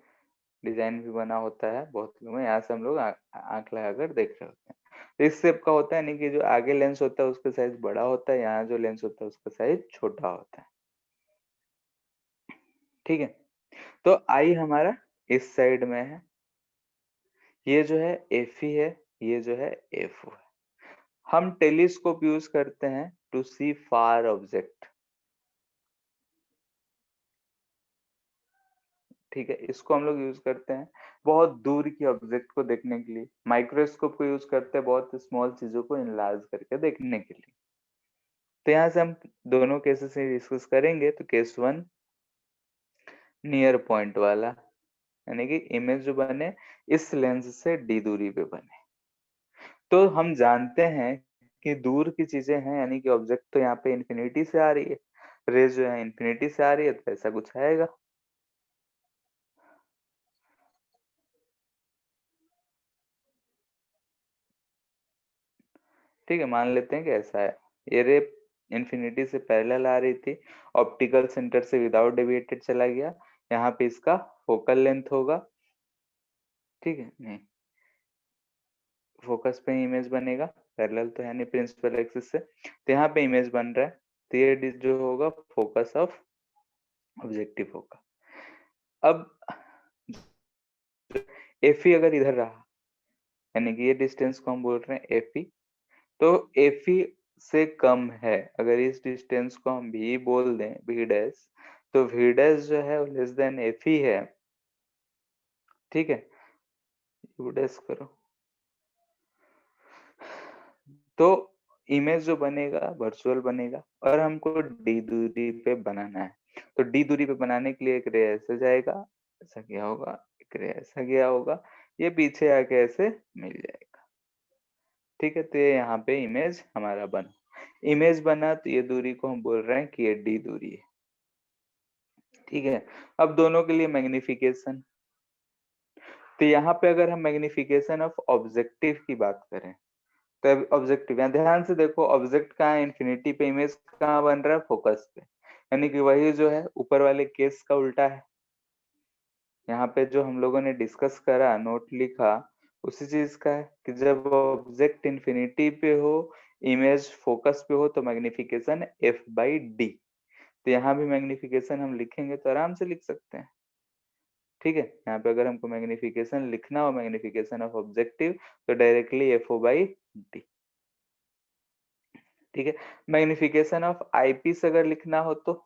डिजाइन भी बना होता है बहुत लोग में, यहाँ से हम लोग आंख लगाकर देख रहे होते हैं। तो इस शेप का होता है, नहीं कि जो आगे लेंस होता है उसका साइज बड़ा होता है, यहाँ जो लेंस होता है उसका साइज छोटा होता है। ठीक है, तो आई हमारा इस साइड में है, ये जो है एफ ही है, ये जो है एफ है। हम टेलीस्कोप यूज करते हैं टू सी फार ऑब्जेक्ट। ठीक है, इसको हम लोग यूज करते हैं बहुत दूर की ऑब्जेक्ट को देखने के लिए। माइक्रोस्कोप को यूज करते हैं बहुत स्मॉल चीजों को इनलार्ज करके देखने के लिए। तो यहाँ से हम दोनों केसेस से डिस्कस करेंगे। तो केस वन नियर पॉइंट वाला, यानी कि इमेज जो बने इस लेंस से डी दूरी पे बने। तो हम जानते हैं कि दूर की चीजें हैं, यानी कि ऑब्जेक्ट तो यहाँ पे इंफिनिटी से आ रही है, रेज जो है इंफिनिटी से आ रही है, तो ऐसा कुछ आएगा। ठीक है, मान लेते हैं कि ऐसा है, ये रे इंफिनिटी से पैरेलल आ रही थी, ऑप्टिकल सेंटर से विदाउट डेविएटेड चला गया, यहाँ पे इसका फोकल लेंथ होगा। ठीक है, नहीं फोकस पे इमेज बनेगा, पैरेलल तो है नहीं प्रिंसिपल एक्सिस से, तो यहाँ पे इमेज बन रहा है, तो ये जो होगा फोकस ऑफ ऑब्जेक्टिव होगा। अब एफ ई अगर इधर रहा, यानी कि ये डिस्टेंस को हम बोल रहे हैं एफ ई, तो एफ ई से कम है, अगर इस डिस्टेंस को हम भी बोल दें भी डैश, तो भी डैश जो है लेस देन एफ ई है। ठीक है, यू डैश करो, तो इमेज जो बनेगा वर्चुअल बनेगा, और हमको डी दूरी पे बनाना है। तो डी दूरी पे बनाने के लिए एक रे ऐसे जाएगा, ऐसा गया होगा, एक रे ऐसा गया होगा, ये पीछे आके ऐसे मिल जाएगा। ठीक है, तो ये यहाँ पे इमेज हमारा बन। इमेज बना तो ये दूरी को हम बोल रहे हैं कि ये डी दूरी है। ठीक है, अब दोनों के लिए मैग्निफिकेशन, तो यहाँ पे अगर हम मैग्निफिकेशन ऑफ ऑब्जेक्टिव की बात करें तो ऑब्जेक्टिव, यहाँ ध्यान से देखो, ऑब्जेक्ट कहाँ है, इन्फिनिटी पे, इमेज कहाँ बन रहा है, फोकस पे, यानी कि वही जो है ऊपर वाले केस का उल्टा है। यहाँ पे जो हम लोगों ने डिस्कस करा, नोट लिखा, उसी चीज का है कि जब ऑब्जेक्ट इन्फिनिटी पे हो, इमेज फोकस पे हो, तो मैग्निफिकेशन एफ बाई डी। तो यहाँ भी मैग्निफिकेशन हम लिखेंगे तो आराम से लिख सकते हैं। ठीक है, यहाँ पे अगर हमको मैग्निफिकेशन लिखना हो, मैग्निफिकेशन ऑफ ऑब्जेक्टिव, तो directly F O by D. ठीक है, मैग्निफिकेशन ऑफ आईपीस अगर लिखना हो तो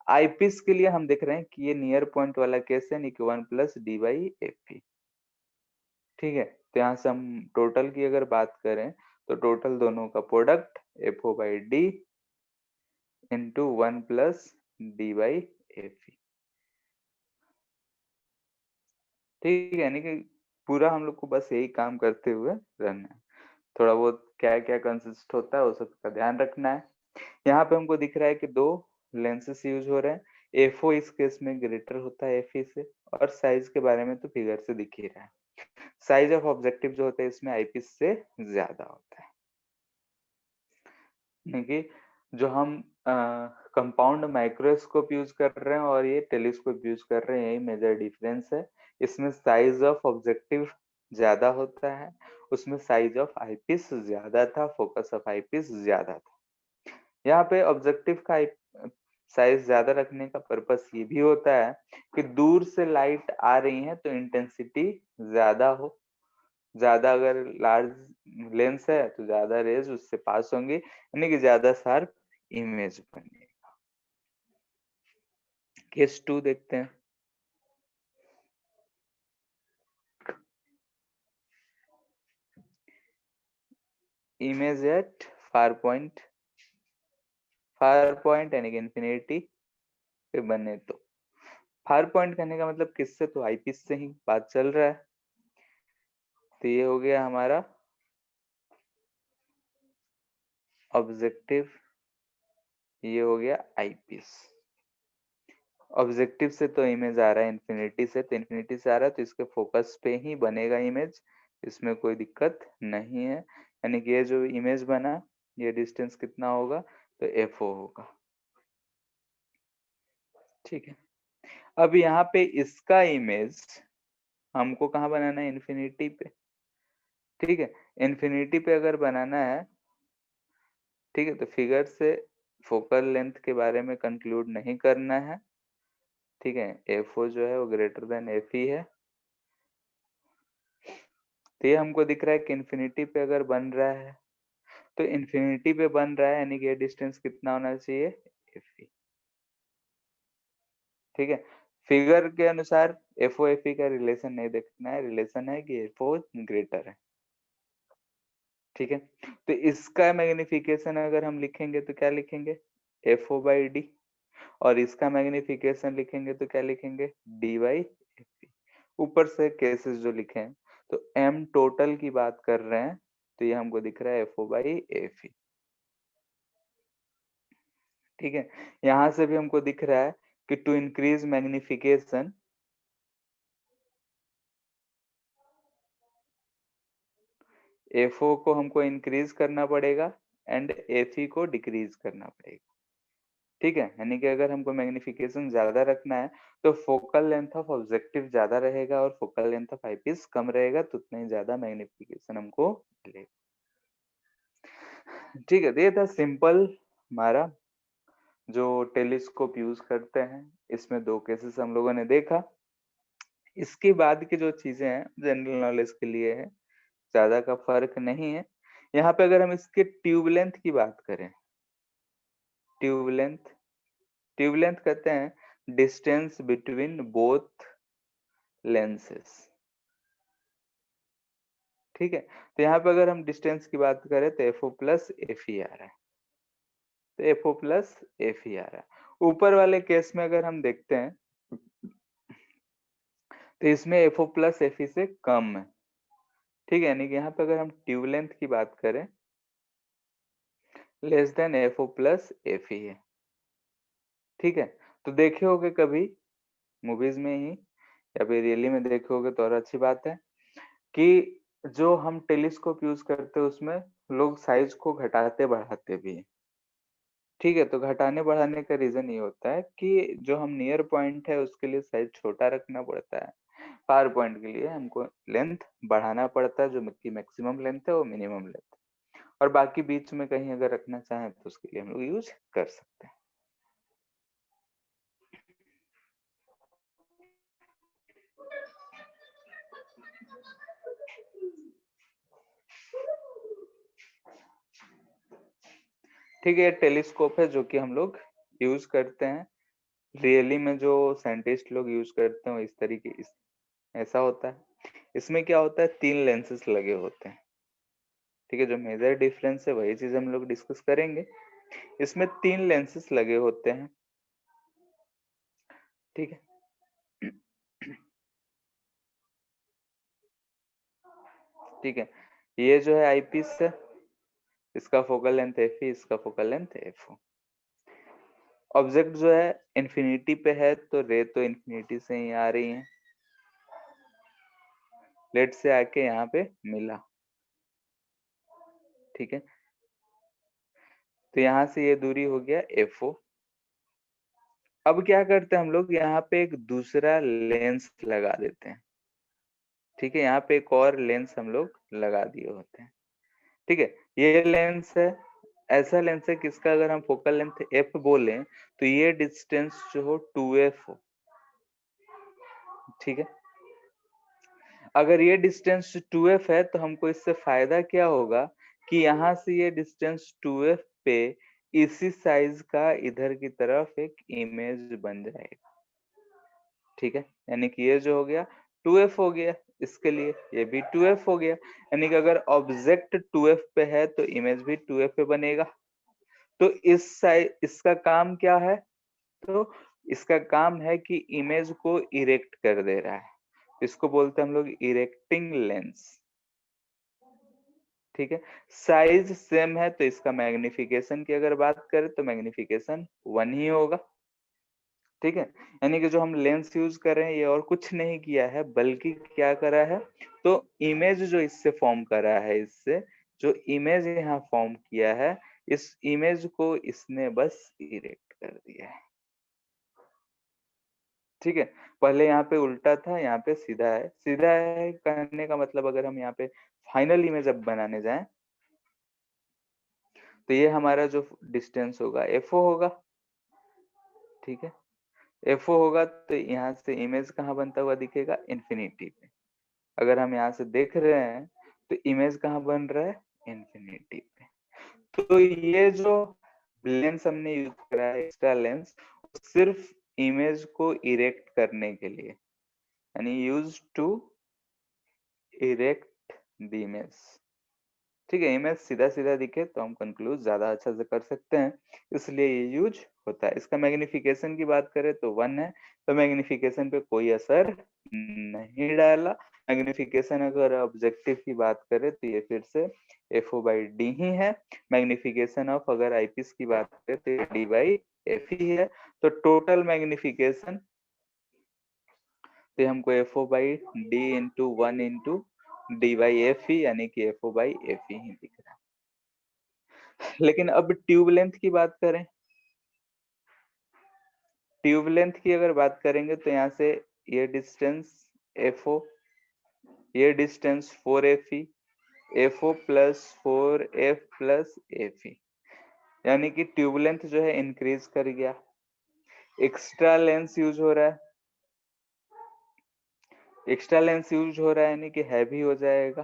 आईपीस के लिए हम देख रहे हैं कि ये नियर पॉइंट वाला केस है, यानी कि 1 प्लस डी बाई एफ। ठीक है, तो यहाँ से हम टोटल की अगर बात करें तो टोटल दोनों का product F O by D into 1 plus D by F. ठीक है, यानी कि पूरा हम लोग को बस यही काम करते हुए रहना है। थोड़ा बहुत क्या क्या कंसिस्ट होता है वो सब का ध्यान रखना है। यहाँ पे हमको दिख रहा है कि दो लेंसेस यूज हो रहे हैं, एफओ इस केस में ग्रेटर होता है एफई से, और साइज के बारे में तो फिगर से दिख ही रहा है, साइज ऑफ ऑब्जेक्टिव जो होता है इसमें आईपीस से ज्यादा होता है। देखिए, जो हम कंपाउंड माइक्रोस्कोप यूज कर रहे हैं और ये टेलीस्कोप यूज कर रहे हैं, यही मेजर डिफरेंस है। इसमें साइज ऑफ ऑब्जेक्टिव ज्यादा होता है, उसमें साइज ऑफ आईपीस ज्यादा था, फोकस ऑफ आईपीस ज्यादा था। यहाँ पे ऑब्जेक्टिव का साइज ज्यादा रखने का पर्पस ये भी होता है कि दूर से लाइट आ रही है तो इंटेंसिटी ज्यादा हो, ज्यादा अगर लार्ज लेंस है तो ज्यादा रेज उससे पास होंगी, यानी कि ज्यादा शार्प इमेज बनेगी। केस 2 देखते हैं। Image at far point, far point यानी कि इंफिनिटी पे बने तो, फार पॉइंट कहने का मतलब किससे, तो आईपीस से ही बात चल रहा है। तो ये हो गया हमारा ऑब्जेक्टिव, ये हो गया आईपीस। ऑब्जेक्टिव से तो इमेज आ रहा है इन्फिनिटी से, तो इन्फिनिटी से आ रहा है तो इसके फोकस पे ही बनेगा इमेज, इसमें कोई दिक्कत नहीं है। यानी कि ये जो इमेज बना, ये डिस्टेंस कितना होगा, तो एफ ओ होगा। ठीक है, अब यहाँ पे इसका इमेज हमको कहाँ बनाना है, इन्फिनिटी पे। ठीक है, इन्फिनिटी पे अगर बनाना है, ठीक है, तो फिगर से फोकल लेंथ के बारे में कंक्लूड नहीं करना है। ठीक है, एफ ओ जो है वो ग्रेटर देन एफ ई है। तो ये हमको दिख रहा है कि इन्फिनिटी पे अगर बन रहा है, तो इन्फिनिटी पे बन रहा है, यानी कि ये डिस्टेंस कितना होना चाहिए, एफ ई। ठीक है, फिगर के अनुसार एफ ओ एफ ई का रिलेशन नहीं देखना है, रिलेशन है कि एफ ओ ग्रेटर है। ठीक है, तो इसका मैग्निफिकेशन अगर हम लिखेंगे तो क्या लिखेंगे, एफ ओ बाई डी, और इसका मैग्निफिकेशन लिखेंगे तो क्या लिखेंगे, डी बाई एफ ई। ऊपर से केसेस जो लिखे हैं, तो एम टोटल की बात कर रहे हैं, तो ये हमको दिख रहा है F O by F E. ठीक है, यहां से भी हमको दिख रहा है कि to increase magnification, F O को हमको इंक्रीज करना पड़ेगा एंड एफ ई को डिक्रीज करना पड़ेगा। ठीक है, यानी कि अगर हमको मैग्निफिकेशन ज्यादा रखना है तो फोकल लेंथ ऑफ ऑब्जेक्टिव ज्यादा रहेगा और फोकल लेंथ ऑफ आईपीस कम रहेगा, तो उतना ही ज्यादा मैग्निफिकेशन हमको मिलेगा। ठीक है, तो ये था सिंपल हमारा जो टेलीस्कोप यूज करते हैं, इसमें दो केसेस हम लोगों ने देखा। इसके बाद की जो चीजें हैं जनरल नॉलेज के लिए है, ज्यादा का फर्क नहीं है। यहाँ पे अगर हम इसके ट्यूब लेंथ की बात करें, ट्यूब लेंथ, ट्यूब लेंथ कहते हैं डिस्टेंस बिटवीन बोथ लेंसेस। ठीक है, तो यहाँ पे अगर हम डिस्टेंस की बात करें तो F O plus F E आ रहा है, तो F O plus F E आ रहा है। ऊपर वाले केस में अगर हम देखते हैं तो इसमें F O plus F E से कम है। ठीक है, यानी कि यहाँ पे अगर हम ट्यूब लेंथ की बात करें, less than FO plus FE है। ठीक है, तो देखे होगे कभी मूवीज में ही या फिर रियली में देखे होगे तो और अच्छी बात है कि जो हम टेलीस्कोप यूज करते हैं उसमें लोग साइज को घटाते बढ़ाते भी हैं। ठीक है, तो घटाने बढ़ाने का रीजन ये होता है कि जो हम नियर पॉइंट है उसके लिए साइज छोटा रखना पड़ता है, फार पॉइंट के लिए हमको लेंथ बढ़ाना पड़ता है, जो कि मैक्सिमम लेंथ है वो मिनिमम लेंथ है, और बाकी बीच में कहीं अगर रखना चाहें तो उसके लिए हम लोग यूज कर सकते हैं। ठीक है, टेलीस्कोप है जो कि हम लोग यूज करते हैं रियली में, जो साइंटिस्ट लोग यूज करते हैं इस तरीके ऐसा होता है। इसमें क्या होता है, 3 लेंसेस लगे होते हैं। ठीक है, जो मेजर डिफरेंस है वही चीज हम लोग डिस्कस करेंगे। इसमें 3 लेंसेस लगे होते हैं। ठीक है। ठीक है, ये जो है आईपीस है, इसका फोकल लेंथ एफ, इसका फोकल लेंथ एफ। ऑब्जेक्ट जो है इन्फिनिटी पे है तो रे तो इन्फिनिटी से ही आ रही है, लेट से आके यहाँ पे मिला। ठीक है, तो यहाँ से ये दूरी हो गया एफओ। अब क्या करते हैं हम लोग, यहाँ पे एक दूसरा लेंस लगा देते हैं। ठीक है, यहाँ पे एक और लेंस हम लोग लगा दिए होते हैं। ठीक है, ये लेंस है, ऐसा लेंस है किसका अगर हम फोकल लेंथ एफ बोलें तो ये डिस्टेंस जो हो 2f हो। ठीक है, अगर ये डिस्टेंस 2f है तो हमको इससे फायदा क्या होगा कि यहाँ से ये डिस्टेंस 2f पे इसी साइज का इधर की तरफ एक इमेज बन जाएगा। ठीक है, यानी कि ये जो हो गया 2f हो गया, इसके लिए ये भी 2f हो गया, यानी कि अगर ऑब्जेक्ट 2f पे है तो इमेज भी 2f पे बनेगा। तो इस साइज इसका काम क्या है, तो इसका काम है कि इमेज को इरेक्ट कर दे रहा है, इसको बोलते हैं हम लोग इरेक्टिंग लेंस। ठीक है, साइज सेम है तो इसका मैग्निफिकेशन की अगर बात करें तो मैग्निफिकेशन 1 ही होगा। ठीक है, यानी कि जो हम लेंस यूज कर रहे हैं ये और कुछ नहीं किया है बल्कि क्या करा है, तो इमेज जो इससे फॉर्म करा है, इससे जो इमेज यहाँ फॉर्म किया है, इस इमेज को इसने बस इरेक्ट कर दिया है। ठीक है, पहले यहाँ पे उल्टा था, यहाँ पे सीधा है। सीधा है कहने का मतलब अगर हम यहाँ पे फाइनल इमेज अब बनाने जाएं तो ये हमारा जो डिस्टेंस होगा एफओ होगा। ठीक है, एफओ होगा तो यहाँ से इमेज कहाँ बनता हुआ दिखेगा, इन्फिनिटी पे। अगर हम यहाँ से देख रहे हैं तो इमेज कहाँ बन रहा है, इन्फिनिटी पे। तो ये जो लेंस हमने यूज करा है एक्स्ट्रा लेंस, सिर्फ इमेज को इरेक्ट करने के लिए, यानी use to erect the image. ठीक है, इमेज सीधा सीधा दिखे तो हम कंक्लूज ज्यादा अच्छा से कर सकते हैं, इसलिए ये यूज होता है। इसका मैग्निफिकेशन की बात करें तो 1 है, तो मैग्निफिकेशन पे कोई असर नहीं डाला। मैग्निफिकेशन अगर ऑब्जेक्टिव की बात करें तो ये फिर से एफ ओ बाई डी ही है। मैग्निफिकेशन ऑफ अगर आईपीस की बात करें तो डी बाई एफ ही है। तो टोटल मैग्निफिकेशन तो हमको F O by D into 1 into D by F ही, यानी कि एफ ओ बाई एफ ही दिख रहा है। लेकिन अब ट्यूब लेंथ की बात करें, ट्यूब लेंथ की अगर बात करेंगे तो यहाँ से ये डिस्टेंस एफ ओ, ये distance 4 F O plus 4f plus F E, यानी कि ट्यूब लेंथ जो है इंक्रीज कर गया। एक्स्ट्रा लेंस यूज हो रहा है, एक्स्ट्रा लेंस यूज हो रहा है यानी कि हैवी हो जाएगा।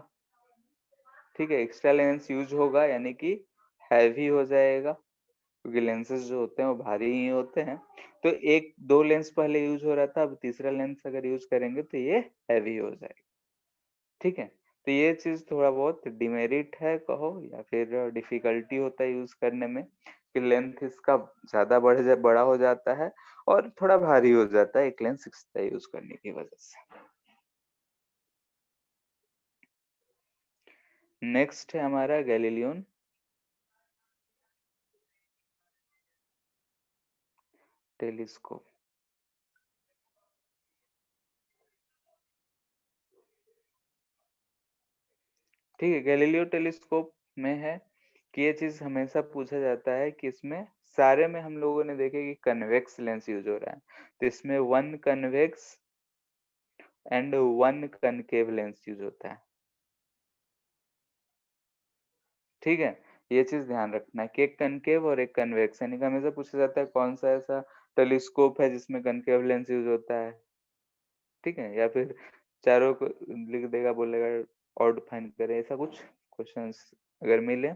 ठीक है, एक्स्ट्रा लेंस यूज होगा यानी कि हैवी हो जाएगा, क्योंकि लेंसेज जो होते हैं वो भारी ही होते हैं। तो एक दो लेंस पहले यूज हो रहा था, अब तीसरा लेंस अगर यूज करेंगे तो ये हैवी हो जाएगा। ठीक है, तो ये चीज थोड़ा बहुत डिमेरिट है कहो, या फिर डिफिकल्टी होता है यूज करने में, कि लेंथ इसका ज्यादा बड़ा हो जाता है और थोड़ा भारी हो जाता है एक लेंस एक्स्ट्रा यूज करने की वजह से। नेक्स्ट है हमारा गैलीलियन टेलीस्कोप। ठीक है, गैलीलियो टेलीस्कोप में है कि ये चीज हमेशा पूछा जाता है कि इसमें सारे में हम लोगों ने देखे कि कन्वेक्स लेंस यूज हो रहा है, तो इसमें one convex and one concave lens use होता है। ठीक है, ये चीज ध्यान रखना है कि एक कनकेव और एक कन्वेक्स, यानी कि हमेशा पूछा जाता है कौन सा ऐसा टेलीस्कोप है जिसमें कनकेव लेंस यूज होता है। ठीक है, या फिर चारों को लिख देगा, बोलेगा ऑड फाइंड करें, ऐसा कुछ क्वेश्चंस अगर मिले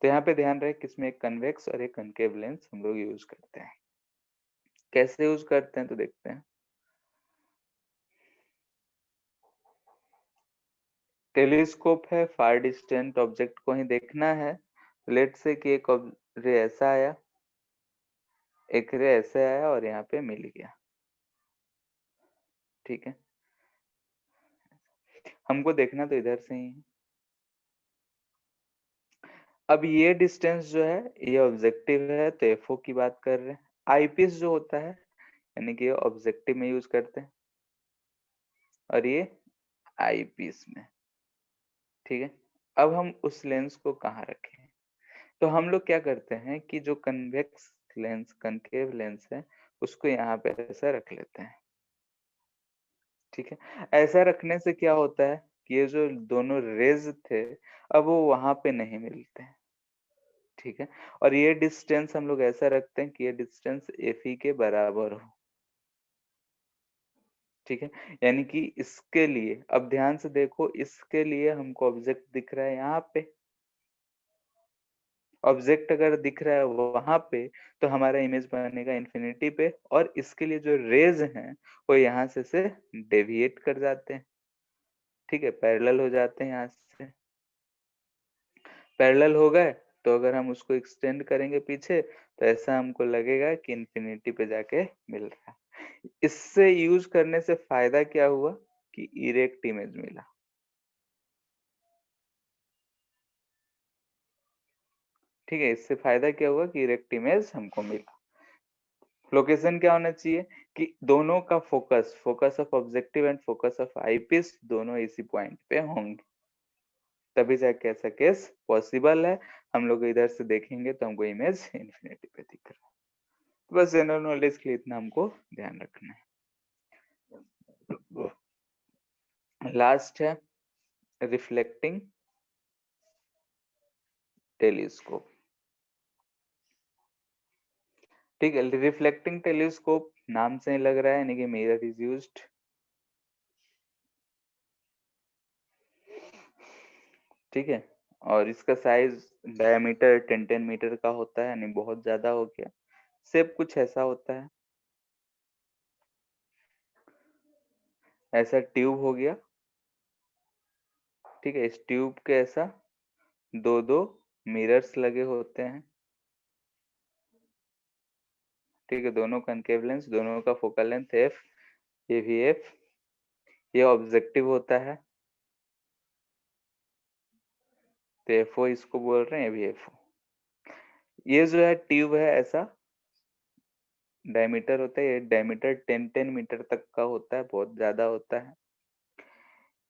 तो यहाँ पे ध्यान रहे कि इसमें एक कन्वेक्स और एक कनकेव लेंस हम लोग यूज करते हैं। कैसे यूज करते हैं तो देखते हैं। टेलीस्कोप है, फार डिस्टेंट ऑब्जेक्ट को ही देखना है। लेट से कि एक रे ऐसा आया, एक रे ऐसे आया और यहाँ पे मिल गया। ठीक है, हमको देखना तो इधर से ही है। अब ये डिस्टेंस जो है ये ऑब्जेक्टिव है, तो एफओ की बात कर रहे हैं। आईपीस जो होता है यानी कि ऑब्जेक्टिव में यूज करते हैं और ये आईपीस में। ठीक है, अब हम उस लेंस को कहाँ रखें, तो हम लोग क्या करते हैं कि जो कन्वेक्स लेंस कनकेव लेंस है उसको यहाँ पे ऐसा रख लेते हैं। ठीक है, ऐसा रखने से क्या होता है कि ये जो दोनों रेज थे अब वो वहां पे नहीं मिलते हैं। ठीक है, और ये डिस्टेंस हम लोग ऐसा रखते हैं कि ये डिस्टेंस एफ ई के बराबर हो। ठीक है, यानी कि इसके लिए अब ध्यान से देखो, इसके लिए हमको ऑब्जेक्ट दिख रहा है यहाँ पे। ऑब्जेक्ट अगर दिख रहा है वहां पे तो हमारा इमेज बनेगा इन्फिनिटी पे, और इसके लिए जो रेज हैं वो यहाँ से डेविएट कर जाते हैं। ठीक है, पैरेलल हो जाते हैं यहाँ से। पैरेलल हो गए तो अगर हम उसको एक्सटेंड करेंगे पीछे तो ऐसा हमको लगेगा कि इन्फिनिटी पे जाके मिल रहा है। इससे यूज करने से फायदा क्या हुआ कि इरेक्ट इमेज मिला। ठीक है, इससे फायदा क्या हुआ कि इरेक्ट इमेज हमको मिला। लोकेशन क्या होना चाहिए कि दोनों का focus, focus of objective and focus of eyepiece दोनों इसी पॉइंट पे होंगे, तभी जाके ऐसा केस पॉसिबल है। हम लोग इधर से देखेंगे तो हमको इमेज इन्फिनिटी पे दिख रहा है। तो बस जनरल नॉलेज के लिए इतना हमको ध्यान रखना है। लास्ट है रिफ्लेक्टिंग टेलीस्कोप। ठीक है, रिफ्लेक्टिंग टेलीस्कोप नाम से ही लग रहा है यानी कि मिरर इज यूज्ड। ठीक है, और इसका साइज डायमीटर 10 मीटर का होता है, यानी बहुत ज्यादा हो गया। शेप कुछ ऐसा होता है, ऐसा ट्यूब हो गया। ठीक है, इस ट्यूब के ऐसा दो दो मिरर्स लगे होते हैं। ठीक है, दोनों कनकेव लेंस, दोनों का फोकल लेंथ एफ, ये भी एफ, ये ऑब्जेक्टिव होता है तो एफओ इसको बोल रहे हैं, ये भी एफओ। ये जो है ट्यूब है ऐसा डायमीटर होता है, ये डायमीटर 10 मीटर तक का होता है, बहुत ज्यादा होता है।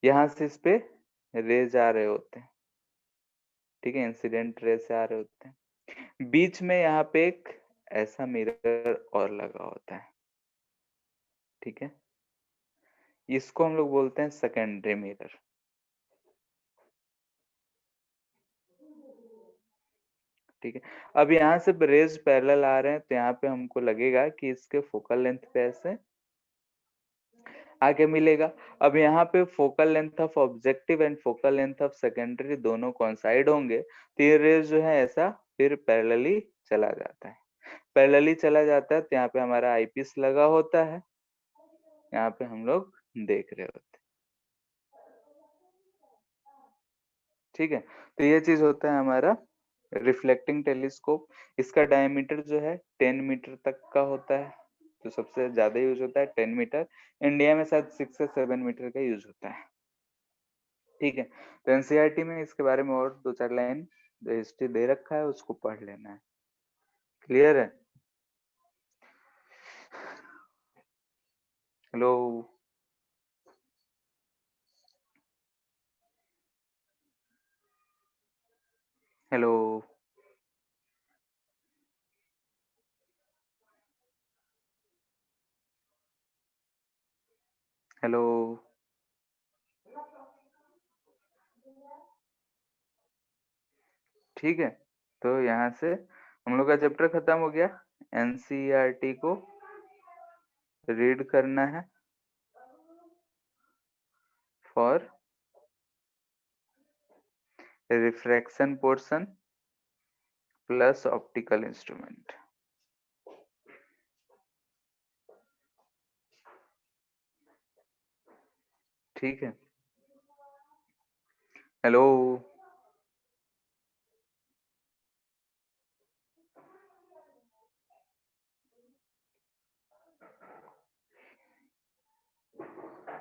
यहाँ से इस पे रेज आ रहे होते हैं। ठीक है, इंसिडेंट रेज से आ रहे होते हैं। बीच में यहाँ पे एक ऐसा मिरर और लगा होता है। ठीक है, इसको हम लोग बोलते हैं सेकेंडरी मिरर। ठीक है, अब यहाँ से रेज पैरेलल आ रहे हैं तो यहाँ पे हमको लगेगा कि इसके फोकल लेंथ पे ऐसे आगे मिलेगा। अब यहाँ पे focal length of objective and focal length of secondary दोनों कॉन्साइड होंगे तो ये रेज जो है ऐसा फिर पैरेलली चला जाता है। पैरेलली चला जाता है तो यहाँ पे हमारा आईपीस लगा होता है, यहाँ पे हम लोग देख रहे होते हैं। ठीक है, तो ये चीज होता है हमारा रिफ्लेक्टिंग टेलीस्कोप। इसका डायमीटर जो है 10 मीटर तक का होता है, तो सबसे ज्यादा यूज होता है 10 मीटर। इंडिया में शायद 6 से 7 मीटर का यूज होता है। ठीक है, तो एनसीईआरटी में इसके बारे में और दो चार लाइन जो हिस्ट्री दे रखा है उसको पढ़ लेना है। क्लियर है? Hello, hello, hello. ठीक है, तो यहाँ से हम लोग का चैप्टर खत्म हो गया। एनसीईआरटी को रीड करना है for refraction portion plus optical instrument. ठीक है, हेलो।